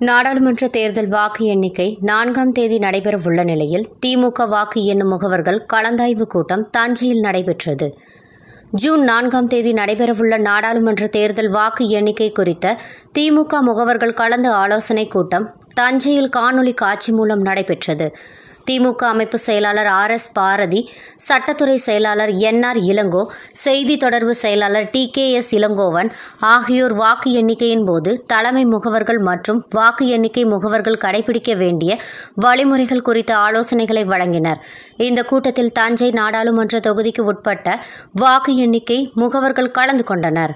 நாடாளுமன்ற தேர்தல் வாக்கு எண்ணிக்கை 4ஆம் தேதி நடைபெறவுள்ள நிலையில் திமுக வாக்கு எண்ணும் முகவர்கள் கலந்தாய்வு கூட்டம் தஞ்சையில் நடைபெற்றது. ஜூன் 4ஆம் தேதி நடைபெறவுள்ள நாடாளுமன்ற தேர்தல் வாக்கு எண்ணிக்கை குறித்த திமுக முகவர்கள் கலந்து ஆலோசனைக் கூட்டம் தஞ்சையில் காணொலி காட்சி மூலம் நடைபெற்றது. திமுக அமைப்பு செயலாளர் RS பாரதி, சட்டத்துறை செயலாளர் NR இளங்கோ, செய்தி தொடர்பு செயலாளர் TKS இளங்கோவன் ஆகியோர் வாக்கு எண்ணிக்கையின் போது தலைமை முகவர்கள் மற்றும் வாக்கு எண்ணிக்கை முகவர்கள் கடைபிடிக்க வேண்டிய வழிமுறைகள் குறித்த ஆலோசனைகளை வழங்கினர். இந்த கூட்டத்தில் தஞ்சை நாடாளுமன்ற தொகுதிக்கு உட்பட்ட வாக்கு எண்ணிக்கை முகவர்கள் கலந்து கொண்டனர்.